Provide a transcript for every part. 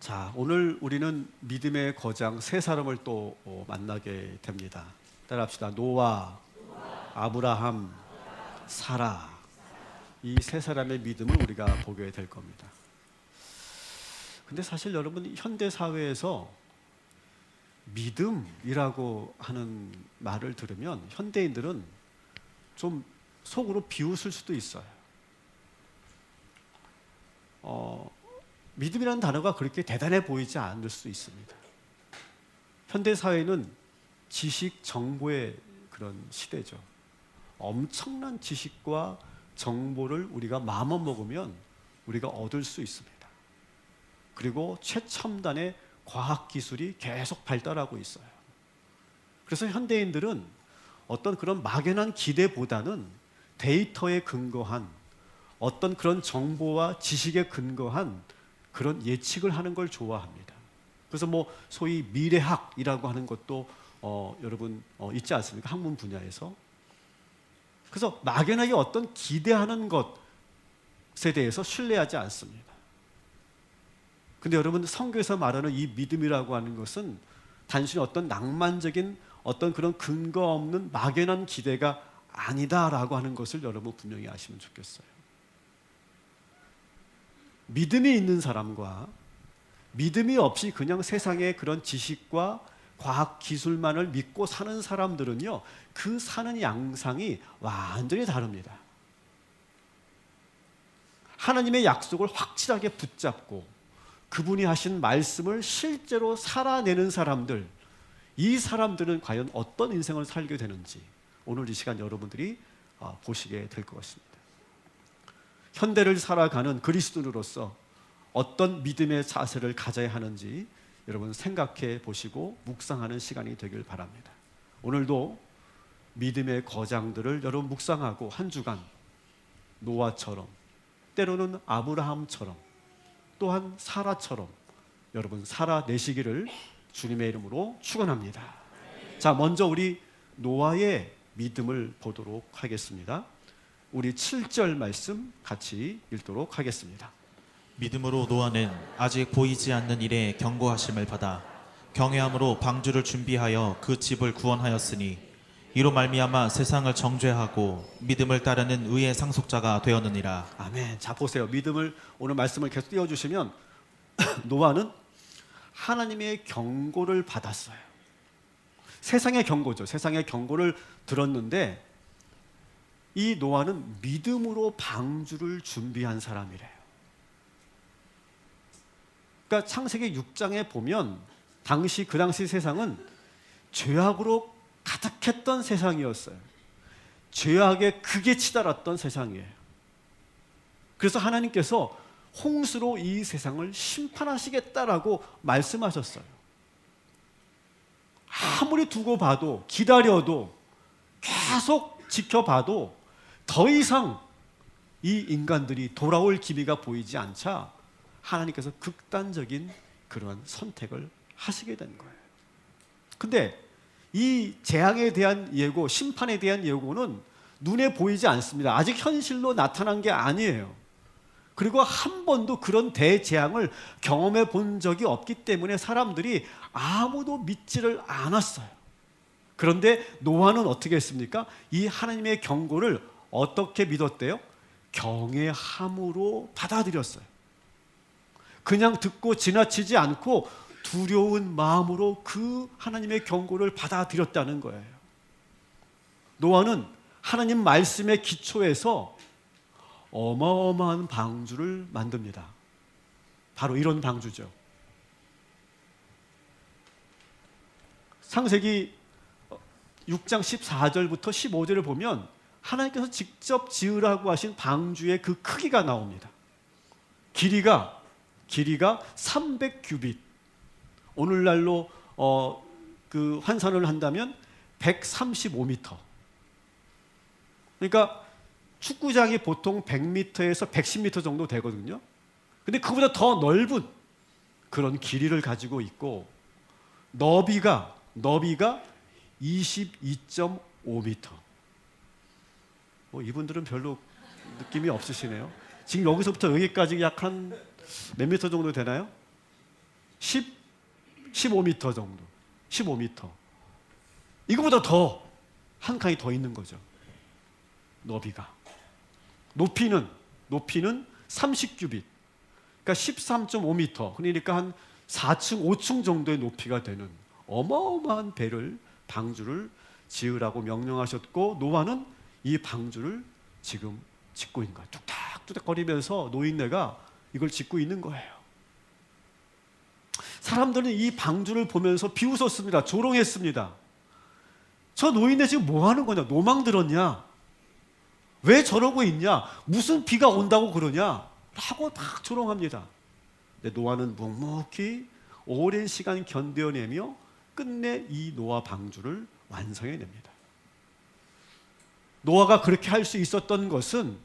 자, 오늘 우리는 믿음의 거장 세 사람을 또 만나게 됩니다. 따라합시다. 노아, 아브라함, 사라. 이 세 사람의 믿음을 우리가 보게 될 겁니다. 근데 사실 여러분, 현대 사회에서 믿음이라고 하는 말을 들으면 현대인들은 좀 속으로 비웃을 수도 있어요. 믿음이라는 단어가 그렇게 대단해 보이지 않을 수 있습니다. 현대 사회는 지식, 정보의 그런 시대죠. 엄청난 지식과 정보를 우리가 마음만 먹으면 우리가 얻을 수 있습니다. 그리고 최첨단의 과학기술이 계속 발달하고 있어요. 그래서 현대인들은 어떤 그런 막연한 기대보다는 데이터에 근거한 어떤 그런 정보와 지식에 근거한 그런 예측을 하는 걸 좋아합니다. 그래서 소위 미래학이라고 하는 것도 여러분 있지 않습니까? 학문 분야에서. 그래서 막연하게 어떤 기대하는 것에 대해서 신뢰하지 않습니다. 근데 여러분, 성경에서 말하는 이 믿음이라고 하는 것은 단순히 어떤 낭만적인 어떤 그런 근거 없는 막연한 기대가 아니다라고 하는 것을 여러분 분명히 아시면 좋겠어요. 믿음이 있는 사람과 믿음이 없이 그냥 세상의 그런 지식과 과학 기술만을 믿고 사는 사람들은요, 그 사는 양상이 완전히 다릅니다. 하나님의 약속을 확실하게 붙잡고 그분이 하신 말씀을 실제로 살아내는 사람들, 이 사람들은 과연 어떤 인생을 살게 되는지 오늘 이 시간 여러분들이 보시게 될 것 같습니다. 현대를 살아가는 그리스도인으로서 어떤 믿음의 자세를 가져야 하는지 여러분 생각해 보시고 묵상하는 시간이 되길 바랍니다. 오늘도 믿음의 거장들을 여러분 묵상하고 한 주간 노아처럼, 때로는 아브라함처럼, 또한 사라처럼 여러분 살아내시기를 주님의 이름으로 축원합니다. 자, 먼저 우리 노아의 믿음을 보도록 하겠습니다. 우리 7절 말씀 같이 읽도록 하겠습니다. 믿음으로 노아는 아직 보이지 않는 일에 경고하심을 받아 경외함으로 방주를 준비하여 그 집을 구원하였으니 이로 말미암아 세상을 정죄하고 믿음을 따르는 의의 상속자가 되었느니라. 아멘. 자, 보세요. 믿음을 오늘 말씀을 계속 띄워주시면 노아는 하나님의 경고를 받았어요. 세상의 경고죠. 세상의 경고를 들었는데 이 노아는 믿음으로 방주를 준비한 사람이래요. 그러니까 창세기 6장에 보면 그 당시 세상은 죄악으로 가득했던 세상이었어요. 죄악에 크게 치달았던 세상이에요. 그래서 하나님께서 홍수로 이 세상을 심판하시겠다라고 말씀하셨어요. 아무리 두고 봐도, 기다려도, 계속 지켜봐도 더 이상 이 인간들이 돌아올 기미가 보이지 않자 하나님께서 극단적인 그런 선택을 하시게 된 거예요. 근데 이 재앙에 대한 예고, 심판에 대한 예고는 눈에 보이지 않습니다. 아직 현실로 나타난 게 아니에요. 그리고 한 번도 그런 대재앙을 경험해 본 적이 없기 때문에 사람들이 아무도 믿지를 않았어요. 그런데 노아는 어떻게 했습니까? 이 하나님의 경고를 어떻게 믿었대요? 경외함으로 받아들였어요. 그냥 듣고 지나치지 않고 두려운 마음으로 그 하나님의 경고를 받아들였다는 거예요. 노아는 하나님 말씀의 기초에서 어마어마한 방주를 만듭니다. 바로 이런 방주죠. 창세기 6장 14절부터 15절을 보면 하나님께서 직접 지으라고 하신 방주의 그 크기가 나옵니다. 길이가 300규빗. 오늘날로 그 환산을 한다면 135m. 그러니까 축구장이 보통 100m에서 110m 정도 되거든요. 근데 그보다 더 넓은 그런 길이를 가지고 있고 너비가 22.5m. 이분들은 별로 느낌이 없으시네요. 지금 여기서부터 여기까지 약 한 몇 미터 정도 되나요? 15m 정도. 15m. 이거보다 더 한 칸이 더 있는 거죠. 너비가. 높이는 30규빗. 그러니까 13.5m. 그러니까 한 4층, 5층 정도의 높이가 되는 어마어마한 배를, 방주를 지으라고 명령하셨고, 노아는 이 방주를 지금 짓고 있는 거예요. 뚝딱뚝딱 거리면서 노인네가 이걸 짓고 있는 거예요. 사람들은 이 방주를 보면서 비웃었습니다. 조롱했습니다. 저 노인네 지금 뭐 하는 거냐? 노망 들었냐? 왜 저러고 있냐? 무슨 비가 온다고 그러냐? 라고 다 조롱합니다. 근데 노아는 묵묵히 오랜 시간 견뎌내며 끝내 이 노아 방주를 완성해냅니다. 노아가 그렇게 할 수 있었던 것은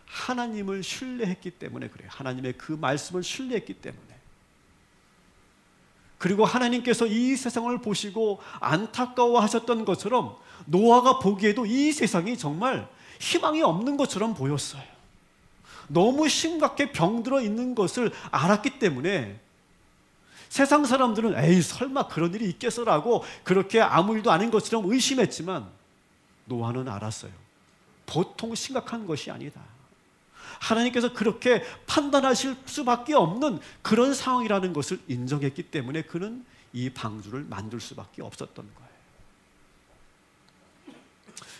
하나님을 신뢰했기 때문에 그래요. 하나님의 그 말씀을 신뢰했기 때문에. 그리고 하나님께서 이 세상을 보시고 안타까워하셨던 것처럼 노아가 보기에도 이 세상이 정말 희망이 없는 것처럼 보였어요. 너무 심각하게 병들어 있는 것을 알았기 때문에 세상 사람들은 에이 설마 그런 일이 있겠어라고 그렇게 아무 일도 아닌 것처럼 의심했지만 노아는 알았어요. 보통 심각한 것이 아니다. 하나님께서 그렇게 판단하실 수밖에 없는 그런 상황이라는 것을 인정했기 때문에 그는 이 방주를 만들 수밖에 없었던 거예요.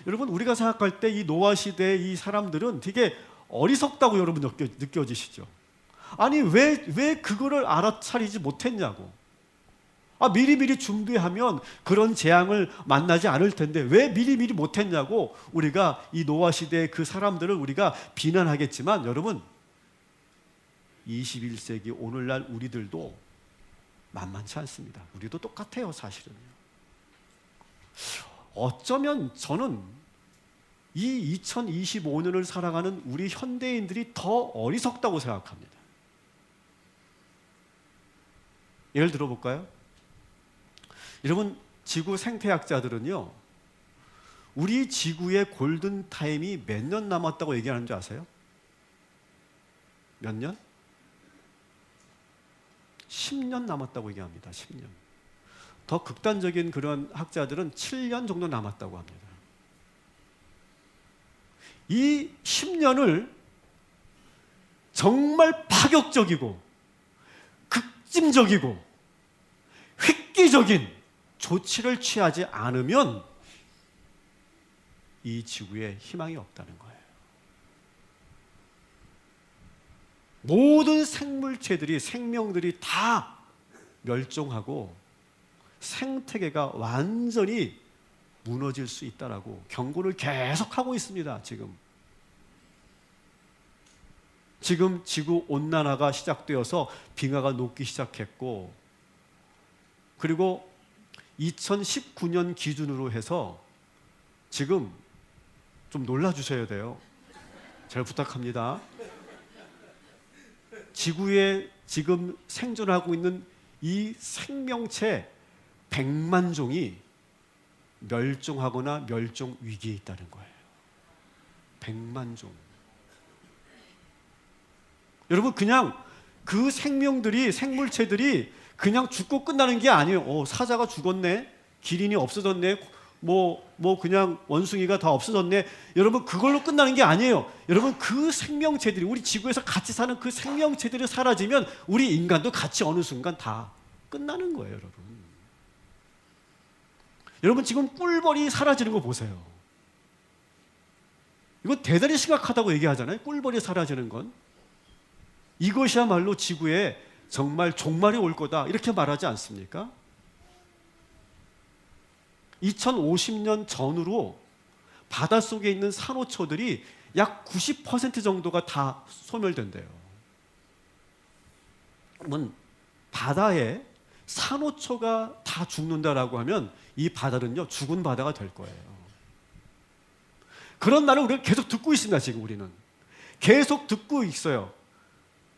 여러분, 우리가 생각할 때 이 노아 시대의 이 사람들은 되게 어리석다고 여러분 느껴지시죠? 아니 왜 그거를 알아차리지 못했냐고. 미리미리 준비하면 그런 재앙을 만나지 않을 텐데 왜 미리미리 못했냐고 우리가 이 노아 시대의 그 사람들을 우리가 비난하겠지만 여러분 21세기 오늘날 우리들도 만만치 않습니다. 우리도 똑같아요, 사실은요. 어쩌면 저는 이 2025년을 살아가는 우리 현대인들이 더 어리석다고 생각합니다. 예를 들어볼까요? 여러분, 지구 생태학자들은요, 우리 지구의 골든타임이 몇 년 남았다고 얘기하는 줄 아세요? 몇 년? 10년 남았다고 얘기합니다. 10년. 더 극단적인 그런 학자들은 7년 정도 남았다고 합니다. 이 10년을 정말 파격적이고 극진적이고 획기적인 조치를 취하지 않으면 이 지구에 희망이 없다는 거예요. 모든 생물체들이, 생명들이 다 멸종하고 생태계가 완전히 무너질 수 있다라고 경고를 계속하고 있습니다. 지금 지구 온난화가 시작되어서 빙하가 녹기 시작했고, 그리고 2019년 기준으로 해서 지금 좀 놀라주셔야 돼요. 잘 부탁합니다. 지구에 지금 생존하고 있는 이 생명체 100만 종이 멸종하거나 멸종 위기에 있다는 거예요. 100만 종. 여러분, 그냥 그 생물체들이 그냥 죽고 끝나는 게 아니에요. 사자가 죽었네, 기린이 없어졌네, 그냥 원숭이가 다 없어졌네. 여러분, 그걸로 끝나는 게 아니에요. 여러분, 그 생명체들이, 우리 지구에서 같이 사는 그 생명체들이 사라지면 우리 인간도 같이 어느 순간 다 끝나는 거예요, 여러분. 여러분, 지금 꿀벌이 사라지는 거 보세요. 이건 대단히 심각하다고 얘기하잖아요. 꿀벌이 사라지는 건. 이것이야말로 지구에 정말 종말이 올 거다, 이렇게 말하지 않습니까? 2050년 전후로 바닷속에 있는 산호초들이 약 90% 정도가 다 소멸된대요. 그러면 바다에 산호초가 다 죽는다라고 하면 이 바다는요, 죽은 바다가 될 거예요. 그런 말을 우리가 계속 듣고 있습니다. 지금 우리는 계속 듣고 있어요.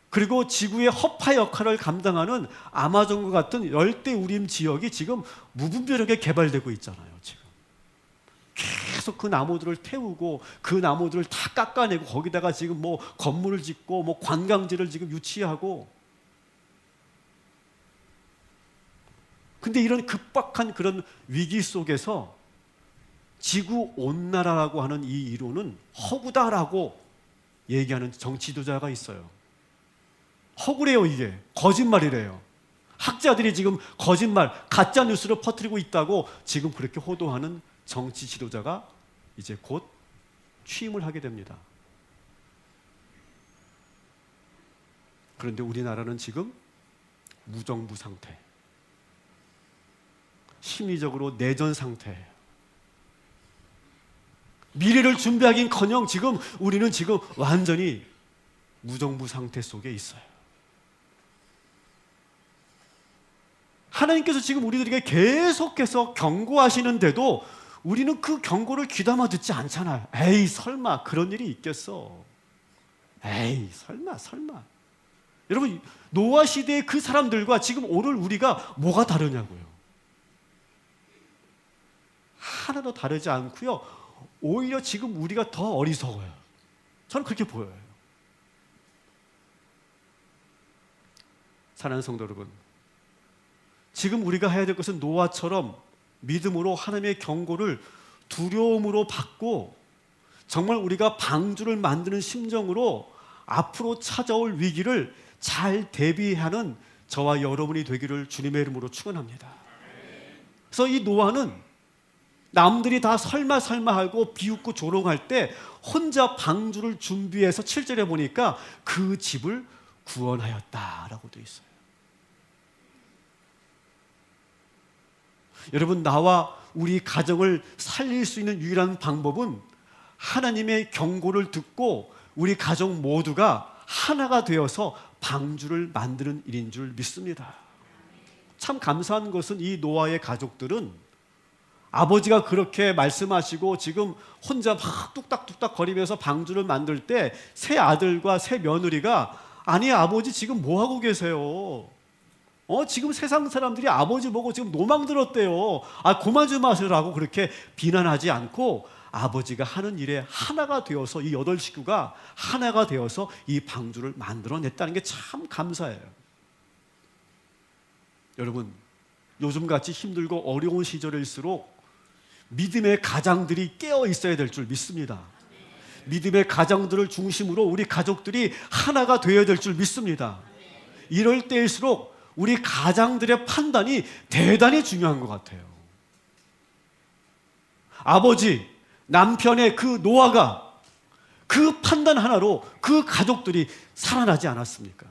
그리고 지구의 허파 역할을 감당하는 아마존과 같은 열대우림 지역이 지금 무분별하게 개발되고 있잖아요. 지금 계속 그 나무들을 태우고 그 나무들을 다 깎아내고 거기다가 지금 건물을 짓고 관광지를 지금 유치하고, 근데 이런 급박한 그런 위기 속에서 지구 온난화라고 하는 이 이론은 허구다라고 얘기하는 정치 지도자가 있어요. 허구래요. 이게 거짓말이래요. 학자들이 지금 거짓말, 가짜 뉴스를 퍼뜨리고 있다고 지금 그렇게 호도하는 정치 지도자가 이제 곧 취임을 하게 됩니다. 그런데 우리나라는 지금 무정부 상태, 심리적으로 내전 상태예요. 미래를 준비하긴커녕 지금 우리는 지금 완전히 무정부 상태 속에 있어요. 하나님께서 지금 우리들에게 계속해서 경고하시는데도 우리는 그 경고를 귀담아 듣지 않잖아요. 에이 설마 그런 일이 있겠어. 에이 설마. 여러분 노아 시대의 그 사람들과 지금 오늘 우리가 뭐가 다르냐고요. 하나도 다르지 않고요. 오히려 지금 우리가 더 어리석어요. 저는 그렇게 보여요. 사랑하는 성도 여러분, 지금 우리가 해야 될 것은 노아처럼 믿음으로 하나님의 경고를 두려움으로 받고 정말 우리가 방주를 만드는 심정으로 앞으로 찾아올 위기를 잘 대비하는 저와 여러분이 되기를 주님의 이름으로 축원합니다. 그래서 이 노아는 남들이 다 설마 하고 비웃고 조롱할 때 혼자 방주를 준비해서 7절에 보니까 그 집을 구원하였다라고 되어 있어요. 여러분 나와 우리 가정을 살릴 수 있는 유일한 방법은 하나님의 경고를 듣고 우리 가족 모두가 하나가 되어서 방주를 만드는 일인 줄 믿습니다. 참 감사한 것은 이 노아의 가족들은 아버지가 그렇게 말씀하시고 지금 혼자 막 뚝딱뚝딱 거리면서 방주를 만들 때 새 아들과 새 며느리가 아니 아버지 지금 뭐 하고 계세요? 지금 세상 사람들이 아버지 보고 지금 노망 들었대요. 그만 좀 하시라고 그렇게 비난하지 않고 아버지가 하는 일에 하나가 되어서 이 8식구가 하나가 되어서 이 방주를 만들어냈다는 게 참 감사해요. 여러분 요즘같이 힘들고 어려운 시절일수록 믿음의 가장들이 깨어 있어야 될 줄 믿습니다. 믿음의 가장들을 중심으로 우리 가족들이 하나가 되어야 될 줄 믿습니다. 이럴 때일수록 우리 가장들의 판단이 대단히 중요한 것 같아요. 아버지, 남편의 그 노아가 그 판단 하나로 그 가족들이 살아나지 않았습니까?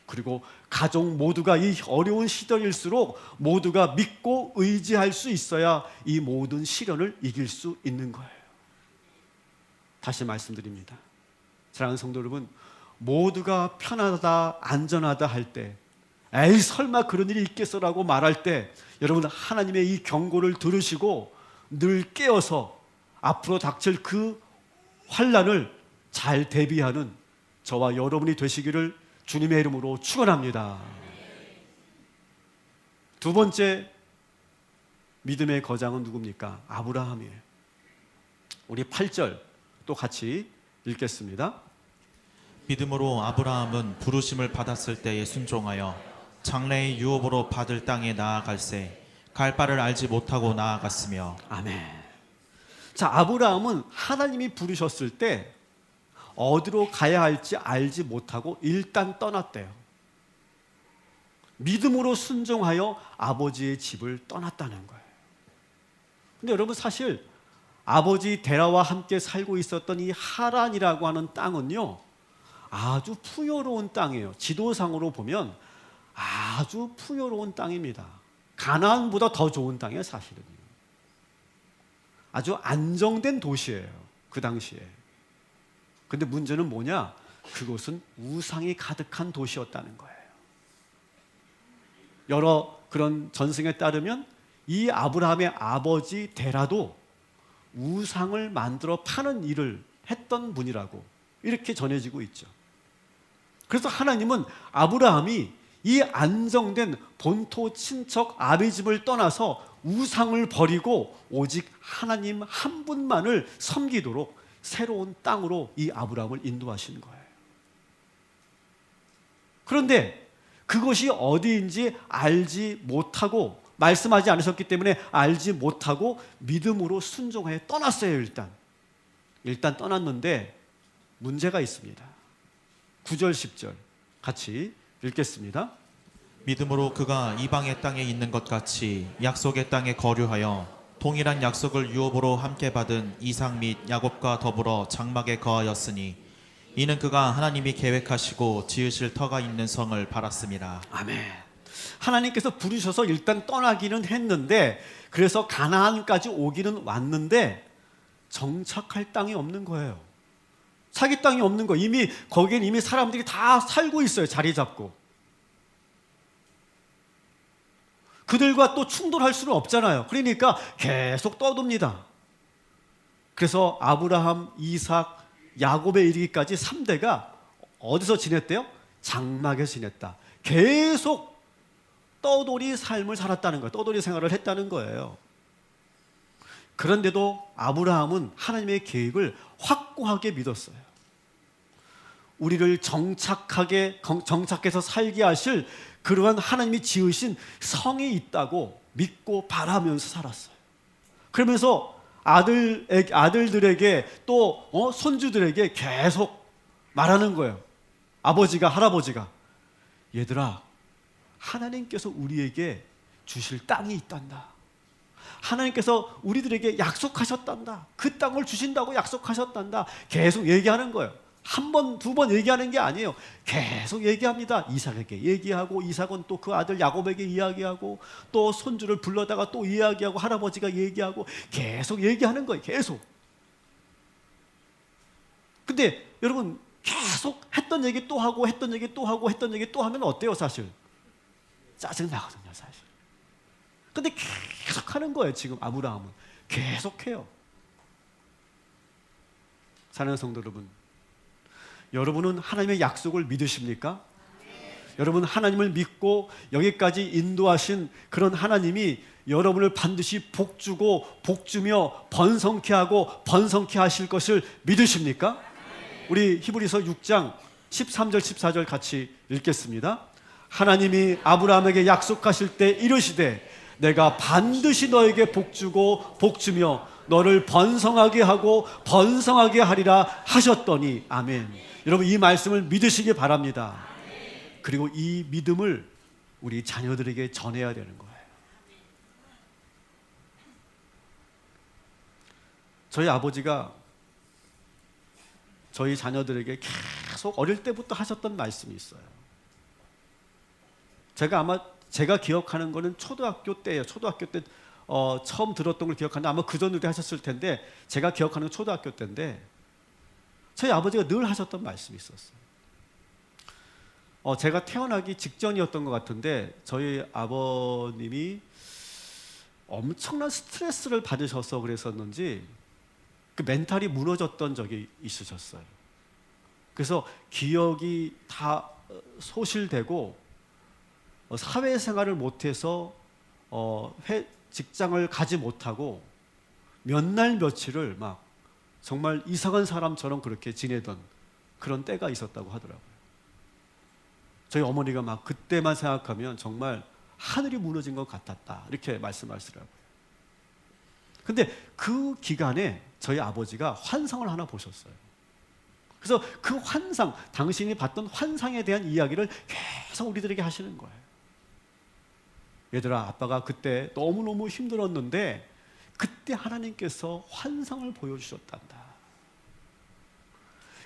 그리고 가족 모두가 이 어려운 시절일수록 모두가 믿고 의지할 수 있어야 이 모든 시련을 이길 수 있는 거예요. 다시 말씀드립니다. 사랑하는 성도 여러분, 모두가 편하다, 안전하다 할 때, 에이 설마 그런 일이 있겠어라고 말할 때 여러분 하나님의 이 경고를 들으시고 늘 깨어서 앞으로 닥칠 그 환난을 잘 대비하는 저와 여러분이 되시기를 주님의 이름으로 축원합니다. 두 번째 믿음의 거장은 누굽니까? 아브라함이에요. 우리 8절 또 같이 읽겠습니다. 믿음으로 아브라함은 부르심을 받았을 때에 순종하여 장래의 유업으로 받을 땅에 나아갈새 갈 바를 알지 못하고 나아갔으며. 아멘. 자, 아브라함은 하나님이 부르셨을 때 어디로 가야 할지 알지 못하고 일단 떠났대요. 믿음으로 순종하여 아버지의 집을 떠났다는 거예요. 근데 여러분 사실 아버지 데라와 함께 살고 있었던 이 하란이라고 하는 땅은요 아주 풍요로운 땅이에요. 지도상으로 보면 아주 풍요로운 땅입니다. 가나안보다 더 좋은 땅이에요. 사실은 아주 안정된 도시예요. 그 당시에. 근데 문제는 뭐냐? 그곳은 우상이 가득한 도시였다는 거예요. 여러 그런 전승에 따르면 이 아브라함의 아버지 데라도 우상을 만들어 파는 일을 했던 분이라고 이렇게 전해지고 있죠. 그래서 하나님은 아브라함이 이 안정된 본토 친척 아비집을 떠나서 우상을 버리고 오직 하나님 한 분만을 섬기도록 새로운 땅으로 이 아브라함을 인도하신 거예요. 그런데 그것이 어디인지 알지 못하고 말씀하지 않으셨기 때문에 알지 못하고 믿음으로 순종하여 떠났어요. 일단 떠났는데 문제가 있습니다. 9절 10절 같이 읽겠습니다. 믿음으로 그가 이방의 땅에 있는 것 같이 약속의 땅에 거류하여 동일한 약속을 유업으로 함께 받은 이삭 및 야곱과 더불어 장막에 거하였으니 이는 그가 하나님이 계획하시고 지으실 터가 있는 성을 바랐습니다. 아멘. 하나님께서 부르셔서 일단 떠나기는 했는데, 그래서 가나안까지 오기는 왔는데 정착할 땅이 없는 거예요. 자기 땅이 없는 거. 거기엔 이미 사람들이 다 살고 있어요. 자리 잡고. 그들과 또 충돌할 수는 없잖아요. 그러니까 계속 떠돕니다. 그래서 아브라함, 이삭, 야곱에 이르기까지 3대가 어디서 지냈대요? 장막에서 지냈다. 계속 떠돌이 삶을 살았다는 거예요. 떠돌이 생활을 했다는 거예요. 그런데도 아브라함은 하나님의 계획을 확고하게 믿었어요. 우리를 정착해서 살게 하실 그러한 하나님이 지으신 성이 있다고 믿고 바라면서 살았어요. 그러면서 아들들에게 또 손주들에게 계속 말하는 거예요. 아버지가, 할아버지가, 얘들아, 하나님께서 우리에게 주실 땅이 있단다. 하나님께서 우리들에게 약속하셨단다. 그 땅을 주신다고 약속하셨단다. 계속 얘기하는 거예요. 한 번, 두 번 얘기하는 게 아니에요. 계속 얘기합니다. 이삭에게 얘기하고, 이삭은 또 그 아들 야곱에게 이야기하고, 또 손주를 불러다가 또 이야기하고, 할아버지가 얘기하고, 계속 얘기하는 거예요. 계속. 근데 여러분, 계속 했던 얘기 또 하고, 했던 얘기 또 하고, 했던 얘기 또 하면 어때요, 사실? 짜증나거든요, 사실. 근데 계속 하는 거예요, 지금 아브라함은. 계속해요. 사랑하는 성도 여러분, 여러분은 하나님의 약속을 믿으십니까? 여러분, 하나님을 믿고 여기까지 인도하신 그런 하나님이 여러분을 반드시 복주고 복주며 번성케 하고 번성케 하실 것을 믿으십니까? 우리 히브리서 6장 13절 14절 같이 읽겠습니다. 하나님이 아브라함에게 약속하실 때 이르시되 내가 반드시 너에게 복주고 복주며 너를 번성하게 하고 번성하게 하리라 하셨더니. 아멘. 여러분, 이 말씀을 믿으시기 바랍니다. 그리고 이 믿음을 우리 자녀들에게 전해야 되는 거예요. 저희 아버지가 저희 자녀들에게 계속 어릴 때부터 하셨던 말씀이 있어요. 제가 기억하는 거는 초등학교 때예요. 초등학교 때 처음 들었던 걸 기억하는데 아마 그 전에도 하셨을 텐데, 제가 기억하는 건 초등학교 때인데 저희 아버지가 늘 하셨던 말씀이 있었어요. 제가 태어나기 직전이었던 것 같은데 저희 아버님이 엄청난 스트레스를 받으셔서 그랬었는지 그 멘탈이 무너졌던 적이 있으셨어요. 그래서 기억이 다 소실되고 사회생활을 못해서 직장을 가지 못하고 몇 날 며칠을 막 정말 이상한 사람처럼 그렇게 지내던 그런 때가 있었다고 하더라고요. 저희 어머니가 막 그때만 생각하면 정말 하늘이 무너진 것 같았다 이렇게 말씀하시더라고요. 근데 그 기간에 저희 아버지가 환상을 하나 보셨어요. 그래서 그 환상, 당신이 봤던 환상에 대한 이야기를 계속 우리들에게 하시는 거예요. 얘들아, 아빠가 그때 너무너무 힘들었는데 그때 하나님께서 환상을 보여주셨단다.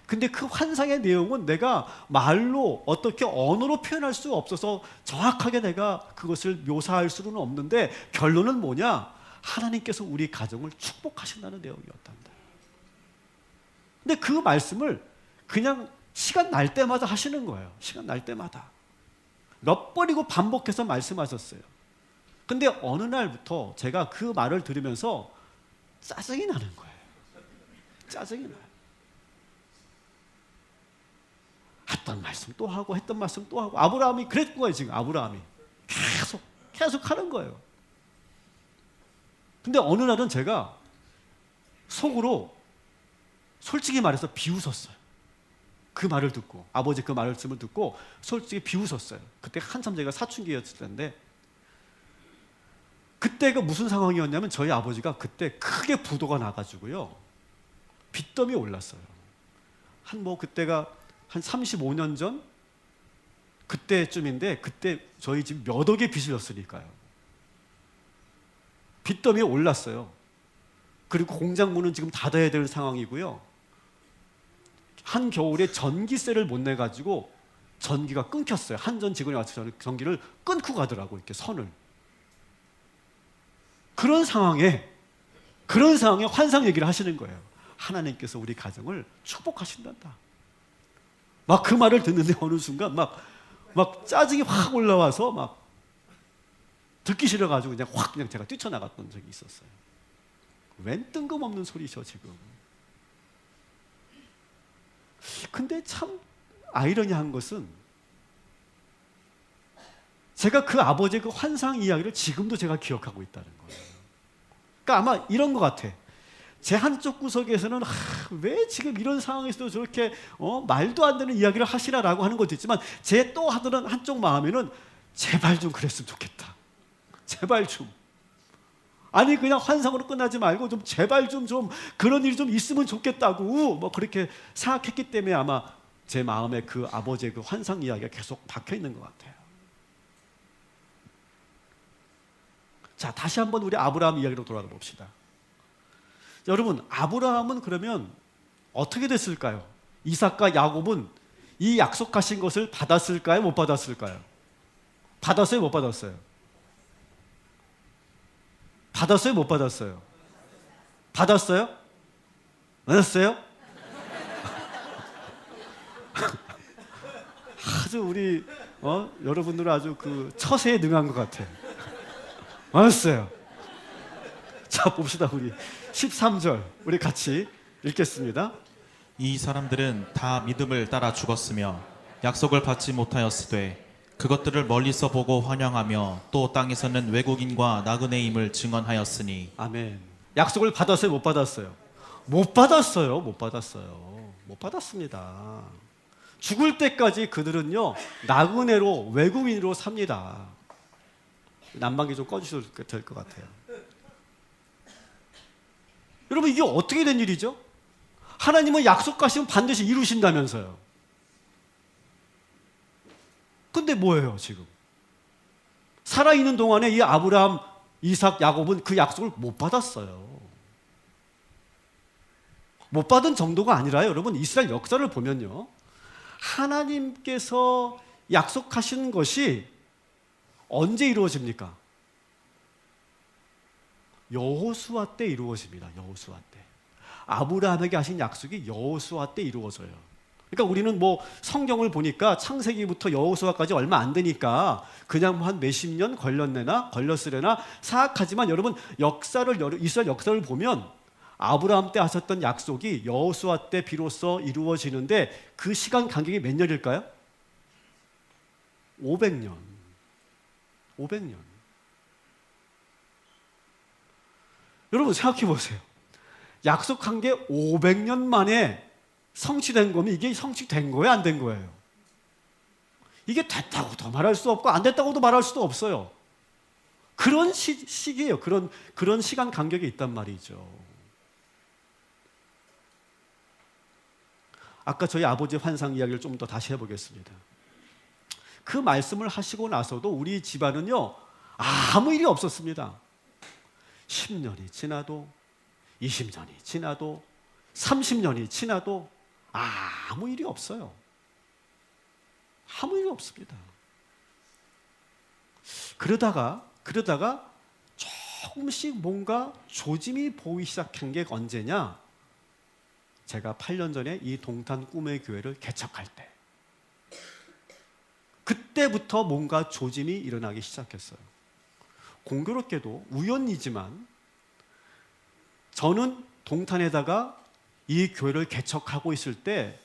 근데 그 환상의 내용은 내가 말로 어떻게 언어로 표현할 수 없어서 정확하게 내가 그것을 묘사할 수는 없는데 결론은 뭐냐? 하나님께서 우리 가정을 축복하신다는 내용이었단다. 근데 그 말씀을 그냥 시간 날 때마다 하시는 거예요. 시간 날 때마다. 몇 번이고 반복해서 말씀하셨어요. 근데 어느 날부터 제가 그 말을 들으면서 짜증이 나는 거예요. 짜증이 나요. 했던 말씀 또 하고 했던 말씀 또 하고. 아브라함이 그랬던 거예요. 지금 아브라함이 계속 하는 거예요. 근데 어느 날은 제가 속으로 솔직히 말해서 비웃었어요. 그 말을 듣고, 아버지 그 말씀을 듣고 솔직히 비웃었어요. 그때 한참 제가 사춘기였을 텐데, 그때가 무슨 상황이었냐면 저희 아버지가 그때 크게 부도가 나가지고요, 빚더미에 올랐어요. 그때가 한 35년 전 그때쯤인데, 그때 저희 집 몇 억의 빚을 졌으니까요. 빚더미에 올랐어요. 그리고 공장 문은 지금 닫아야 되는 상황이고요. 한겨울에 전기세를 못 내가지고 전기가 끊겼어요. 한전 직원이 와서 전기를 끊고 가더라고, 이렇게 선을. 그런 상황에 환상 얘기를 하시는 거예요. 하나님께서 우리 가정을 축복하신단다. 막 그 말을 듣는데 어느 순간 막 짜증이 확 올라와서 막 듣기 싫어가지고 그냥 제가 뛰쳐나갔던 적이 있었어요. 웬 뜬금없는 소리죠 지금. 근데 참 아이러니한 것은 제가 그 아버지의 그 환상 이야기를 지금도 제가 기억하고 있다는 거예요. 그러니까 아마 이런 것 같아. 제 한쪽 구석에서는 왜 지금 이런 상황에서도 저렇게 말도 안 되는 이야기를 하시나라고 하는 것도 있지만, 제 또 하던 한쪽 마음에는 제발 좀 그랬으면 좋겠다. 제발 좀. 아니 그냥 환상으로 끝나지 말고 좀 제발 좀 그런 일이 좀 있으면 좋겠다고 뭐 그렇게 생각했기 때문에 아마 제 마음에 그 아버지의 그 환상 이야기가 계속 박혀 있는 것 같아요. 자, 다시 한번 우리 아브라함 이야기로 돌아가 봅시다. 여러분, 아브라함은 그러면 어떻게 됐을까요? 이삭과 야곱은 이 약속하신 것을 받았을까요? 못 받았을까요? 받았어요? 못 받았어요? 받았어요? 못 받았어요? 받았어요? 받았어요? 아주 우리 여러분들은 아주 그 처세에 능한 것 같아요. 받았어요. 자, 봅시다. 우리 13절 우리 같이 읽겠습니다. 이 사람들은 다 믿음을 따라 죽었으며 약속을 받지 못하였으되 그것들을 멀리서 보고 환영하며 또 땅에서는 외국인과 나그네임을 증언하였으니. 아멘. 약속을 받았어요? 못 받았어요? 못 받았어요. 못 받았어요. 못 받았습니다. 죽을 때까지 그들은요 나그네로, 외국인으로 삽니다. 난방기 좀 꺼주셔도 될 것 같아요. 여러분, 이게 어떻게 된 일이죠? 하나님은 약속하시면 반드시 이루신다면서요. 근데 뭐예요 지금? 살아있는 동안에 이 아브라함, 이삭, 야곱은 그 약속을 못 받았어요. 못 받은 정도가 아니라요, 여러분, 이스라엘 역사를 보면요, 하나님께서 약속하신 것이 언제 이루어집니까? 여호수아 때 이루어집니다. 여호수아 때. 아브라함에게 하신 약속이 여호수아 때 이루어져요. 그러니까 우리는 뭐 성경을 보니까 창세기부터 여호수아까지 얼마 안 되니까 그냥 한 몇십 년 걸렸으려나 생각하지만, 여러분 이스라엘 역사를 보면 아브라함 때 하셨던 약속이 여호수아 때 비로소 이루어지는데, 그 시간 간격이 몇 년일까요? 500년. 500년. 여러분 생각해 보세요. 약속한 게 500년 만에 성취된 거면 이게 성취된 거예요, 안 된 거예요? 이게 됐다고도 말할 수 없고 안 됐다고도 말할 수도 없어요. 그런 시기예요. 그런 시간 간격이 있단 말이죠. 아까 저희 아버지의 환상 이야기를 좀 더 다시 해보겠습니다. 그 말씀을 하시고 나서도 우리 집안은요 아무 일이 없었습니다. 10년이 지나도, 20년이 지나도, 30년이 지나도 아무 일이 없어요. 아무 일이 없습니다. 그러다가 조금씩 뭔가 조짐이 보이기 시작한 게 언제냐? 제가 8년 전에 이 동탄 꿈의 교회를 개척할 때, 그때부터 뭔가 조짐이 일어나기 시작했어요. 공교롭게도 우연이지만 저는 동탄에다가 이 교회를 개척하고 있을 때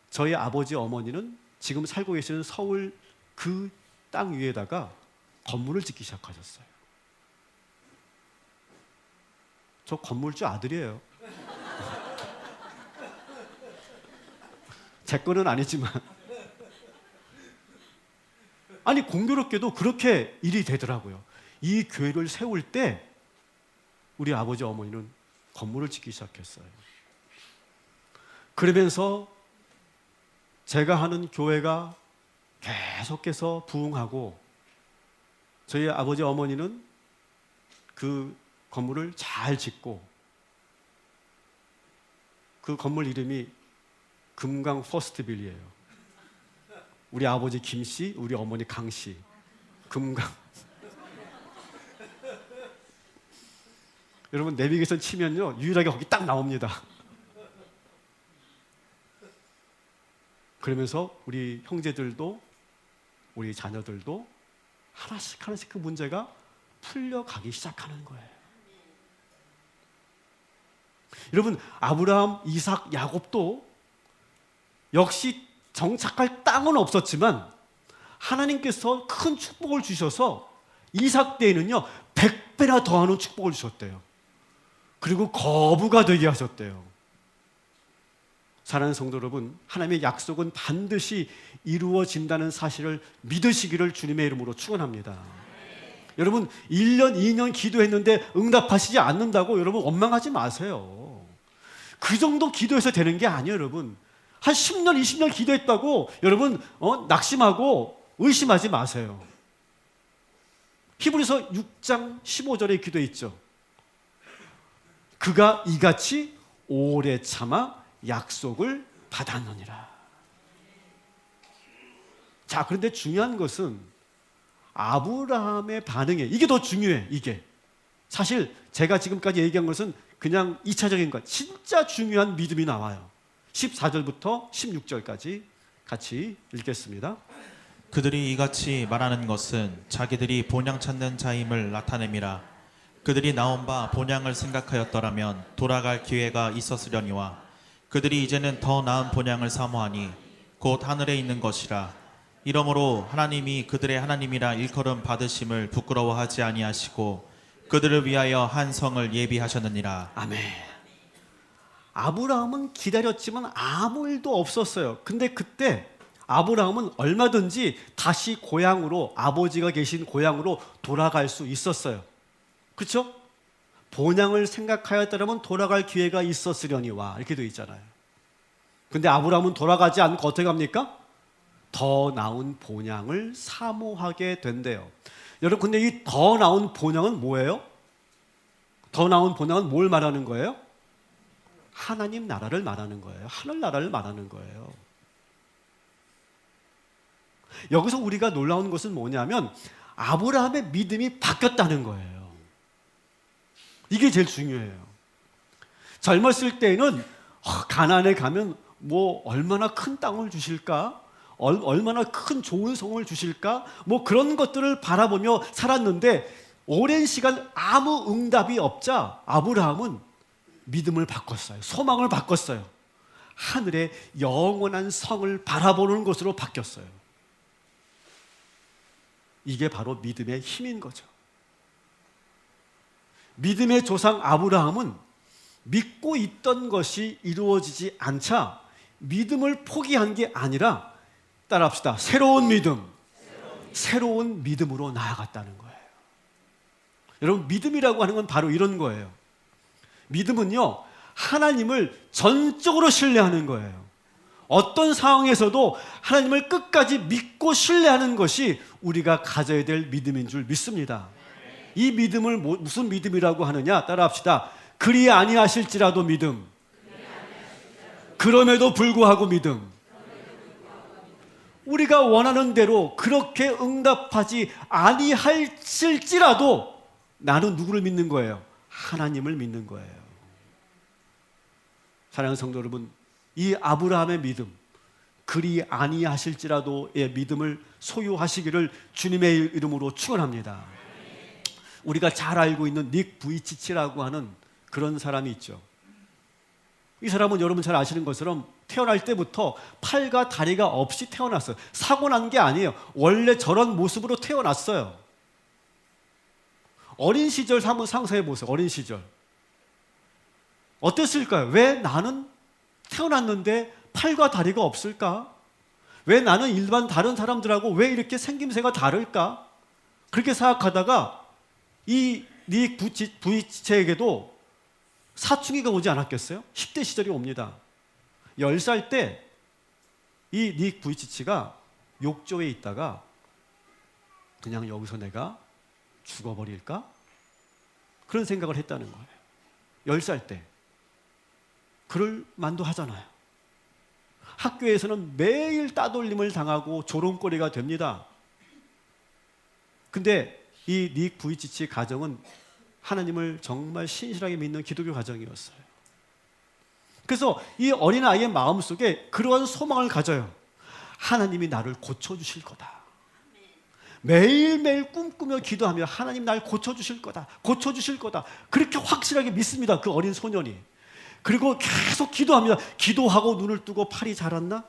저희 아버지 어머니는 지금 살고 계시는 서울 그 땅 위에다가 건물을 짓기 시작하셨어요. 저 건물주 아들이에요. 제 거는 아니지만 아니 공교롭게도 그렇게 일이 되더라고요. 이 교회를 세울 때 우리 아버지 어머니는 건물을 짓기 시작했어요. 그러면서 제가 하는 교회가 계속해서 부흥하고 저희 아버지 어머니는 그 건물을 잘 짓고 그 건물 이름이 금강 퍼스트빌이에요. 우리 아버지 김씨, 우리 어머니 강씨. 금강. 여러분 내비게이션 치면요 유일하게 거기 딱 나옵니다. 그러면서 우리 형제들도 우리 자녀들도 하나씩 하나씩 그 문제가 풀려가기 시작하는 거예요. 여러분 아브라함, 이삭, 야곱도 역시 정착할 땅은 없었지만 하나님께서 큰 축복을 주셔서 이삭 때에는요 100배나 더하는 축복을 주셨대요. 그리고 거부가 되게 하셨대요. 사랑하는 성도 여러분, 하나님의 약속은 반드시 이루어진다는 사실을 믿으시기를 주님의 이름으로 축원합니다. 여러분 1년, 2년 기도했는데 응답하시지 않는다고 여러분 원망하지 마세요. 그 정도 기도해서 되는 게 아니에요. 여러분 한 10년, 20년 기도했다고 여러분 낙심하고 의심하지 마세요. 히브리서 6장 15절에 기도해 있죠. 그가 이같이 오래 참아 약속을 받았느니라. 자, 그런데 중요한 것은 아브라함의 반응에 이게 더 중요해. 이게 사실 제가 지금까지 얘기한 것은 그냥 2차적인 것. 진짜 중요한 믿음이 나와요. 14절부터 16절까지 같이 읽겠습니다. 그들이 이같이 말하는 것은 자기들이 본향 찾는 자임을 나타냄이라. 그들이 나온 바 본향을 생각하였더라면 돌아갈 기회가 있었으려니와 그들이 이제는 더 나은 본향을 사모하니 곧 하늘에 있는 것이라. 이러므로 하나님이 그들의 하나님이라 일컬음 받으심을 부끄러워하지 아니하시고 그들을 위하여 한 성을 예비하셨느니라. 아멘. 아브라함은 기다렸지만 아무 일도 없었어요. 근데 그때 아브라함은 얼마든지 다시 고향으로, 아버지가 계신 고향으로 돌아갈 수 있었어요. 그렇죠? 본향을 생각하였더라면 돌아갈 기회가 있었으려니와 이렇게 되어 있잖아요. 근데 아브라함은 돌아가지 않고 어떻게 합니까? 더 나은 본향을 사모하게 된대요. 여러분 근데 이 더 나은 본향은 뭐예요? 더 나은 본향은 뭘 말하는 거예요? 하나님 나라를 말하는 거예요. 하늘나라를 말하는 거예요. 여기서 우리가 놀라운 것은 뭐냐면 아브라함의 믿음이 바뀌었다는 거예요. 이게 제일 중요해요. 젊었을 때는 가나안에 가면 뭐 얼마나 큰 땅을 주실까? 얼마나 큰 좋은 성을 주실까? 뭐 그런 것들을 바라보며 살았는데 오랜 시간 아무 응답이 없자 아브라함은 믿음을 바꿨어요. 소망을 바꿨어요. 하늘의 영원한 성을 바라보는 것으로 바뀌었어요. 이게 바로 믿음의 힘인 거죠. 믿음의 조상 아브라함은 믿고 있던 것이 이루어지지 않자 믿음을 포기한 게 아니라 따라합시다. 새로운 믿음으로 나아갔다는 거예요. 여러분 믿음이라고 하는 건 바로 이런 거예요. 믿음은요 하나님을 전적으로 신뢰하는 거예요. 어떤 상황에서도 하나님을 끝까지 믿고 신뢰하는 것이 우리가 가져야 될 믿음인 줄 믿습니다. 이 믿음을 무슨 믿음이라고 하느냐? 따라합시다. 그리 아니하실지라도 믿음. 그럼에도 불구하고 믿음. 우리가 원하는 대로 그렇게 응답하지 아니할지라도 나는 누구를 믿는 거예요? 하나님을 믿는 거예요. 사랑하는 성도 여러분, 이 아브라함의 믿음, 그리 아니하실지라도의 믿음을 소유하시기를 주님의 이름으로 축원합니다. 우리가 잘 알고 있는 닉 부이치치라고 하는 그런 사람이 있죠. 이 사람은 여러분 잘 아시는 것처럼 태어날 때부터 팔과 다리가 없이 태어났어요. 사고 난 게 아니에요. 원래 저런 모습으로 태어났어요. 어린 시절 한번 상상해 보세요. 어린 시절 어땠을까요? 왜 나는 태어났는데 팔과 다리가 없을까? 왜 나는 일반 다른 사람들하고 왜 이렇게 생김새가 다를까? 그렇게 생각하다가 이 닉 부이치체에게도 사춘기가 오지 않았겠어요? 10대 시절이 옵니다. 10살 때 이 닉 부이치치가 욕조에 있다가 그냥 여기서 내가 죽어버릴까? 그런 생각을 했다는 거예요. 10살 때. 그럴 만도 하잖아요. 학교에서는 매일 따돌림을 당하고 조롱거리가 됩니다. 근데 이 닉 부이치치 가정은 하나님을 정말 신실하게 믿는 기독교 가정이었어요. 그래서 이 어린아이의 마음속에 그러한 소망을 가져요. 하나님이 나를 고쳐주실 거다. 매일매일 꿈꾸며 기도하며 하나님 날 고쳐주실 거다. 고쳐주실 거다. 그렇게 확실하게 믿습니다. 그 어린 소년이. 그리고 계속 기도합니다. 기도하고 눈을 뜨고 팔이 자랐나?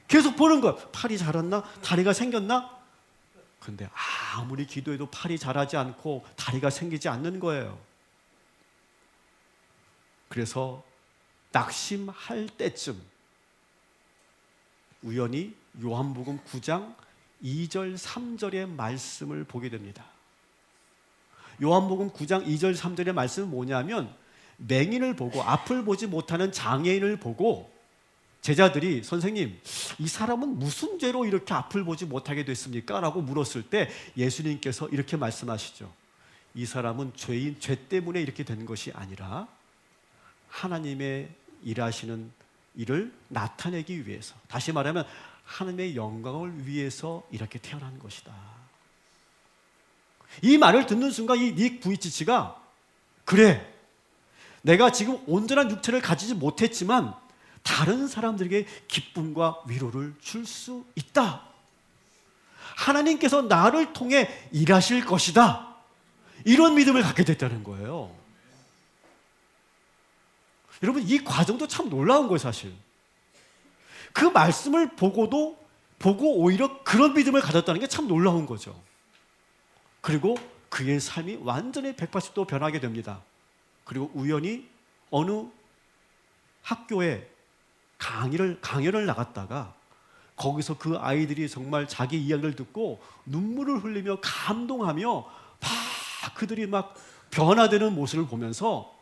계속 보는 거예요. 팔이 자랐나? 다리가 생겼나? 근데 아무리 기도해도 팔이 자라지 않고 다리가 생기지 않는 거예요. 그래서 낙심할 때쯤 우연히 요한복음 9장 2절 3절의 말씀을 보게 됩니다. 요한복음 9장 2절 3절의 말씀은 뭐냐면 맹인을 보고 앞을 보지 못하는 장애인을 보고 제자들이 선생님 이 사람은 무슨 죄로 이렇게 앞을 보지 못하게 됐습니까? 라고 물었을 때 예수님께서 이렇게 말씀하시죠. 이 사람은 죄 때문에 이렇게 된 것이 아니라 하나님의 일하시는 일을 나타내기 위해서, 다시 말하면 하나님의 영광을 위해서 이렇게 태어난 것이다. 이 말을 듣는 순간 이 닉 부이치치가 그래, 내가 지금 온전한 육체를 가지지 못했지만 다른 사람들에게 기쁨과 위로를 줄 수 있다. 하나님께서 나를 통해 일하실 것이다. 이런 믿음을 갖게 됐다는 거예요. 여러분 이 과정도 참 놀라운 거예요. 사실 그 말씀을 보고 오히려 그런 믿음을 가졌다는 게 참 놀라운 거죠. 그리고 그의 삶이 완전히 180도 변하게 됩니다. 그리고 우연히 어느 학교에 강연을 나갔다가 거기서 그 아이들이 정말 자기 이야기를 듣고 눈물을 흘리며 감동하며 막 그들이 막 변화되는 모습을 보면서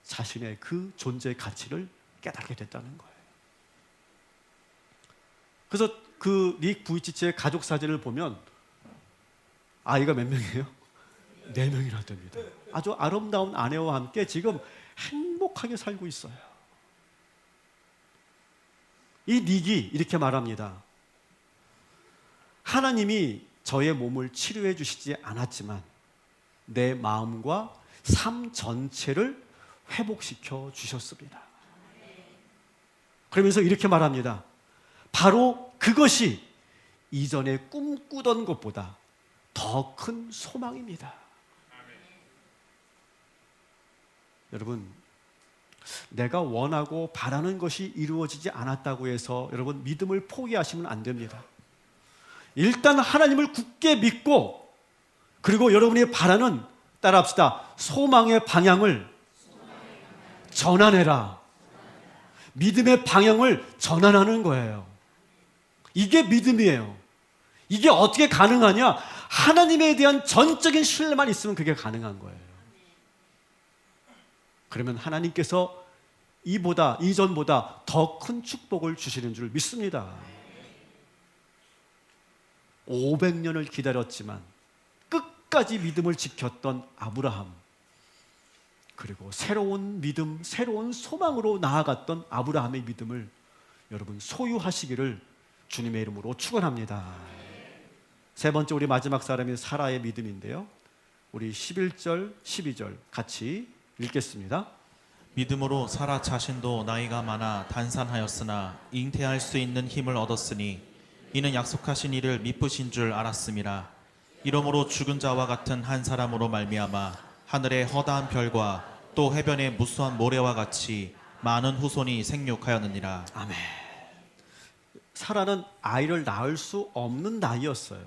자신의 그 존재의 가치를 깨닫게 됐다는 거예요. 그래서 그 닉 부이치치의 가족 사진을 보면 아이가 몇 명이에요? 4명이나 됩니다. 아주 아름다운 아내와 함께 지금 행복하게 살고 있어요. 이 닉이 이렇게 말합니다. 하나님이 저의 몸을 치료해 주시지 않았지만 내 마음과 삶 전체를 회복시켜 주셨습니다. 그러면서 이렇게 말합니다. 바로 그것이 이전에 꿈꾸던 것보다 더 큰 소망입니다. 여러분, 내가 원하고 바라는 것이 이루어지지 않았다고 해서 여러분 믿음을 포기하시면 안 됩니다. 일단 하나님을 굳게 믿고 그리고 여러분이 바라는, 따라합시다, 소망의 방향을 전환해라. 믿음의 방향을 전환하는 거예요. 이게 믿음이에요. 이게 어떻게 가능하냐? 하나님에 대한 전적인 신뢰만 있으면 그게 가능한 거예요. 그러면 하나님께서 이전보다 더 큰 축복을 주시는 줄 믿습니다. 500년을 기다렸지만 끝까지 믿음을 지켰던 아브라함, 그리고 새로운 믿음, 새로운 소망으로 나아갔던 아브라함의 믿음을 여러분 소유하시기를 주님의 이름으로 축원합니다. 세 번째, 우리 마지막 사람이 사라의 믿음인데요, 우리 11절, 12절 같이 읽겠습니다. 믿음으로 사라 자신도 나이가 많아 단산하였으나 잉태할 수 있는 힘을 얻었으니 이는 약속하신 이를 미쁘신 줄 알았음이라. 이러므로 죽은 자와 같은 한 사람으로 말미암아 하늘의 허다한 별과 또 해변의 무수한 모래와 같이 많은 후손이 생육하였느니라. 아멘. 사라는 아이를 낳을 수 없는 나이였어요.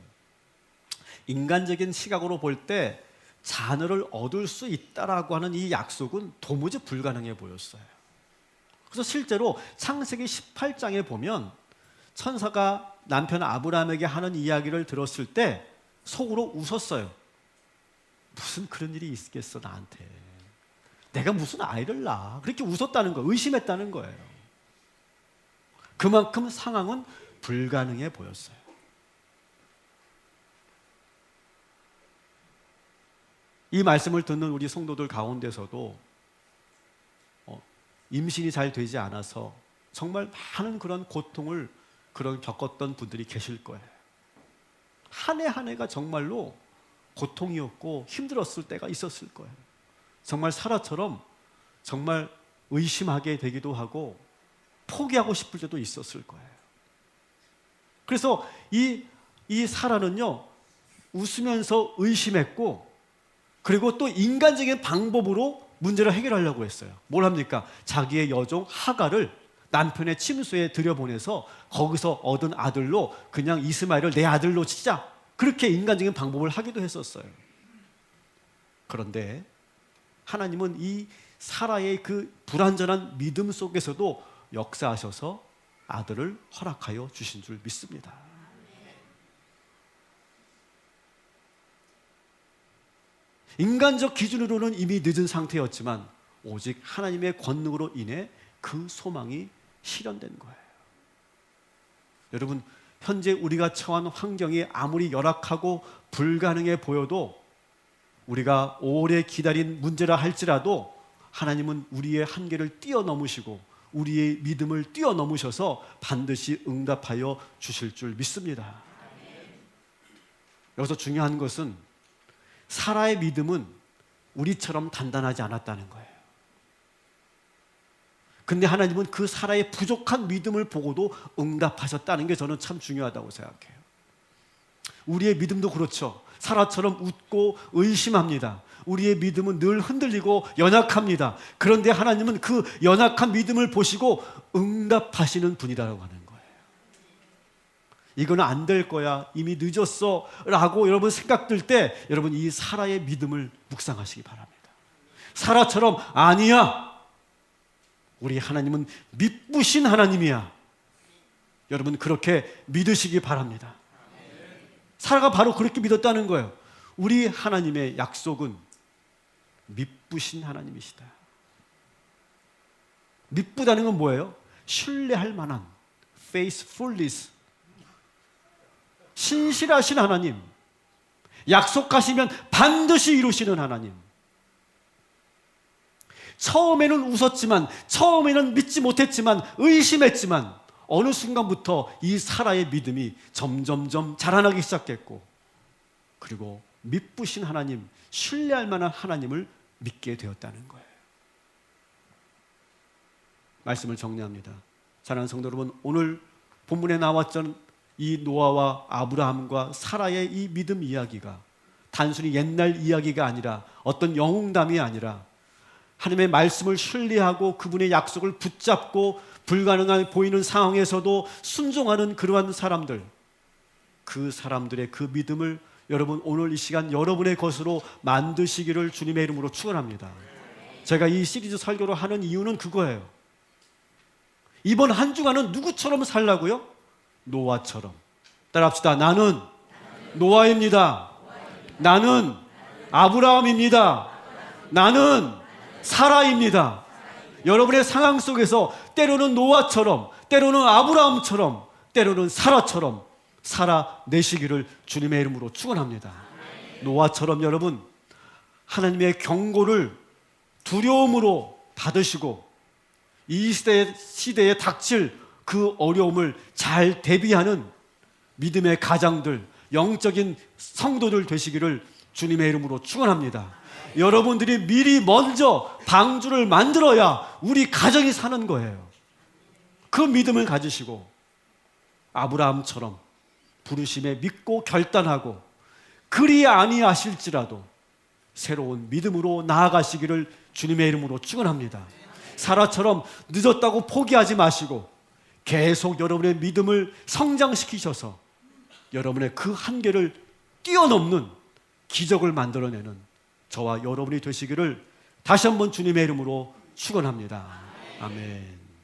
인간적인 시각으로 볼 때 자녀를 얻을 수 있다라고 하는 이 약속은 도무지 불가능해 보였어요. 그래서 실제로 창세기 18장에 보면 천사가 남편 아브라함에게 하는 이야기를 들었을 때 속으로 웃었어요. 무슨 그런 일이 있겠어 나한테. 내가 무슨 아이를 낳아. 그렇게 웃었다는 거예요. 의심했다는 거예요. 그만큼 상황은 불가능해 보였어요. 이 말씀을 듣는 우리 성도들 가운데서도 임신이 잘 되지 않아서 정말 많은 그런 고통을 겪었던 분들이 계실 거예요. 한 해 한 해가 정말로 고통이었고 힘들었을 때가 있었을 거예요. 정말 사라처럼 정말 의심하게 되기도 하고 포기하고 싶을 때도 있었을 거예요. 그래서 이 사라는요, 웃으면서 의심했고, 그리고 또 인간적인 방법으로 문제를 해결하려고 했어요. 뭘 합니까? 자기의 여종 하갈을 남편의 침소에 들여보내서 거기서 얻은 아들로 그냥 이스마엘을 내 아들로 치자. 그렇게 인간적인 방법을 하기도 했었어요. 그런데 하나님은 이 사라의 그 불완전한 믿음 속에서도 역사하셔서 아들을 허락하여 주신 줄 믿습니다. 인간적 기준으로는 이미 늦은 상태였지만 오직 하나님의 권능으로 인해 그 소망이 실현된 거예요. 여러분, 현재 우리가 처한 환경이 아무리 열악하고 불가능해 보여도 우리가 오래 기다린 문제라 할지라도 하나님은 우리의 한계를 뛰어넘으시고 우리의 믿음을 뛰어넘으셔서 반드시 응답하여 주실 줄 믿습니다. 여기서 중요한 것은 사라의 믿음은 우리처럼 단단하지 않았다는 거예요. 근데 하나님은 그 사라의 부족한 믿음을 보고도 응답하셨다는 게 저는 참 중요하다고 생각해요. 우리의 믿음도 그렇죠. 사라처럼 웃고 의심합니다. 우리의 믿음은 늘 흔들리고 연약합니다. 그런데 하나님은 그 연약한 믿음을 보시고 응답하시는 분이라고 하는 거예요. 이거는 안 될 거야, 이미 늦었어 라고 여러분 생각들 때 여러분 이 사라의 믿음을 묵상하시기 바랍니다. 사라처럼 아니야, 우리 하나님은 믿으신 하나님이야. 여러분 그렇게 믿으시기 바랍니다. 사라가 바로 그렇게 믿었다는 거예요. 우리 하나님의 약속은 믿으신 하나님이시다. 믿부다는 건 뭐예요? 신뢰할 만한 faithfulness, 신실하신 하나님, 약속하시면 반드시 이루시는 하나님. 처음에는 웃었지만, 처음에는 믿지 못했지만, 의심했지만 어느 순간부터 이 사라의 믿음이 점점점 자라나기 시작했고, 그리고 믿으신 하나님, 신뢰할 만한 하나님을 믿게 되었다는 거예요. 말씀을 정리합니다. 사랑하는 성도 여러분, 오늘 본문에 나왔던 이 노아와 아브라함과 사라의 이 믿음 이야기가 단순히 옛날 이야기가 아니라 어떤 영웅담이 아니라 하나님의 말씀을 신뢰하고 그분의 약속을 붙잡고 불가능한 보이는 상황에서도 순종하는 그러한 사람들, 그 사람들의 그 믿음을 여러분 오늘 이 시간 여러분의 것으로 만드시기를 주님의 이름으로 축원합니다. 제가 이 시리즈 설교를 하는 이유는 그거예요. 이번 한 주간은 누구처럼 살라고요? 노아처럼. 따라합시다. 나는 노아입니다. 나는 아브라함입니다. 나는 사라입니다. 여러분의 상황 속에서 때로는 노아처럼, 때로는 아브라함처럼, 때로는 사라처럼 살아내시기를 주님의 이름으로 축원합니다. 노아처럼 여러분 하나님의 경고를 두려움으로 받으시고 이 시대에 닥칠 그 어려움을 잘 대비하는 믿음의 가장들, 영적인 성도들 되시기를 주님의 이름으로 축원합니다. 여러분들이 미리 먼저 방주를 만들어야 우리 가정이 사는 거예요. 그 믿음을 가지시고 아브라함처럼 부르심에 믿고 결단하고 그리 아니하실지라도 새로운 믿음으로 나아가시기를 주님의 이름으로 축원합니다. 사라처럼 늦었다고 포기하지 마시고 계속 여러분의 믿음을 성장시키셔서 여러분의 그 한계를 뛰어넘는 기적을 만들어내는 저와 여러분이 되시기를 다시 한번 주님의 이름으로 축원합니다. 아멘.